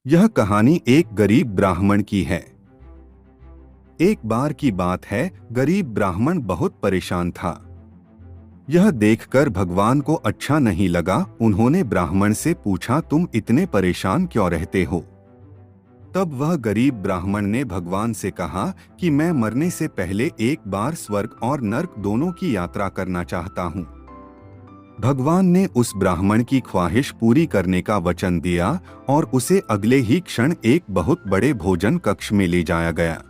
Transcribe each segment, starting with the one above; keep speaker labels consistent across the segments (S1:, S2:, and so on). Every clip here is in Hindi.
S1: यह कहानी एक गरीब ब्राह्मण की है। एक बार की बात है, गरीब ब्राह्मण बहुत परेशान था। यह देखकर भगवान को अच्छा नहीं लगा। उन्होंने ब्राह्मण से पूछा, तुम इतने परेशान क्यों रहते हो? तब वह गरीब ब्राह्मण ने भगवान से कहा कि मैं मरने से पहले एक बार स्वर्ग और नर्क दोनों की यात्रा करना चाहता हूँ। भगवान ने उस ब्राह्मण की ख्वाहिश पूरी करने का वचन दिया और उसे अगले ही क्षण एक बहुत बड़े भोजन कक्ष में ले जाया गया,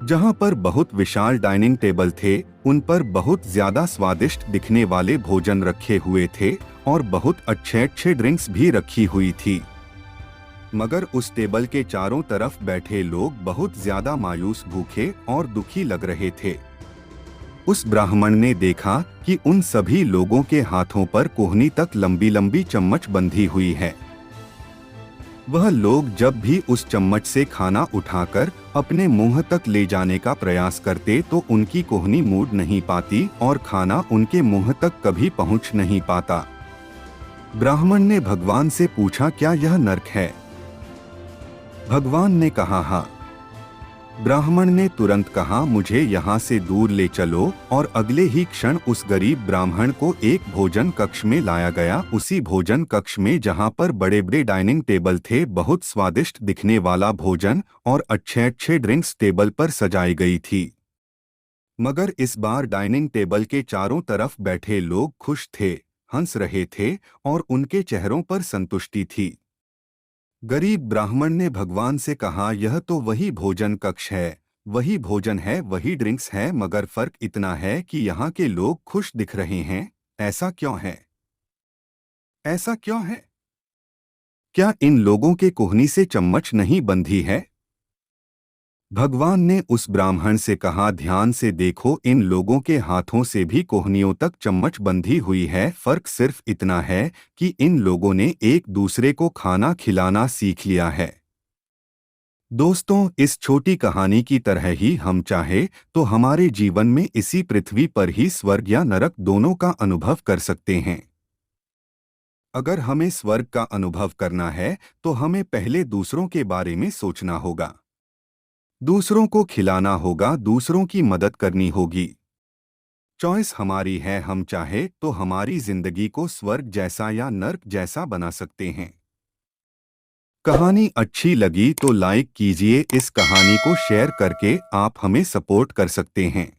S1: जहां पर बहुत विशाल डाइनिंग टेबल थे। उन पर बहुत ज्यादा स्वादिष्ट दिखने वाले भोजन रखे हुए थे और बहुत अच्छे अच्छे ड्रिंक्स भी रखी हुई थी। मगर उस टेबल के चारों तरफ बैठे लोग बहुत ज्यादा मायूस, भूखे और दुखी लग रहे थे। उस ब्राह्मण ने देखा कि उन सभी लोगों के हाथों पर कोहनी तक लंबी लंबी चम्मच बंधी हुई है। वह लोग जब भी उस चम्मच से खाना उठाकर अपने मुंह तक ले जाने का प्रयास करते तो उनकी कोहनी मुड़ नहीं पाती और खाना उनके मुंह तक कभी पहुंच नहीं पाता। ब्राह्मण ने भगवान से पूछा, क्या यह नरक है? भगवान ने कहा, हाँ। ब्राह्मण ने तुरंत कहा, मुझे यहाँ से दूर ले चलो, और अगले ही क्षण उस गरीब ब्राह्मण को एक भोजन कक्ष में लाया गया। उसी भोजन कक्ष में जहाँ पर बड़े बड़े डाइनिंग टेबल थे, बहुत स्वादिष्ट दिखने वाला भोजन और अच्छे अच्छे ड्रिंक्स टेबल पर सजाई गई थी। मगर इस बार डाइनिंग टेबल के चारों तरफ बैठे लोग खुश थे, हंस रहे थे और उनके चेहरों पर संतुष्टि थी। गरीब ब्राह्मण ने भगवान से कहा, यह तो वही भोजन कक्ष है, वही भोजन है, वही ड्रिंक्स है, मगर फर्क इतना है कि यहाँ के लोग खुश दिख रहे हैं। ऐसा क्यों है? ऐसा क्यों है? क्या इन लोगों के कोहनी से चम्मच नहीं बंधी है? भगवान ने उस ब्राह्मण से कहा, ध्यान से देखो, इन लोगों के हाथों से भी कोहनियों तक चम्मच बंधी हुई है। फर्क सिर्फ इतना है कि इन लोगों ने एक दूसरे को खाना खिलाना सीख लिया है। दोस्तों, इस छोटी कहानी की तरह ही हम चाहे तो हमारे जीवन में इसी पृथ्वी पर ही स्वर्ग या नरक दोनों का अनुभव कर सकते हैं। अगर हमें स्वर्ग का अनुभव करना है तो हमें पहले दूसरों के बारे में सोचना होगा, दूसरों को खिलाना होगा, दूसरों की मदद करनी होगी। चॉइस हमारी है, हम चाहे तो हमारी जिंदगी को स्वर्ग जैसा या नर्क जैसा बना सकते हैं। कहानी अच्छी लगी तो लाइक कीजिए। इस कहानी को शेयर करके आप हमें सपोर्ट कर सकते हैं।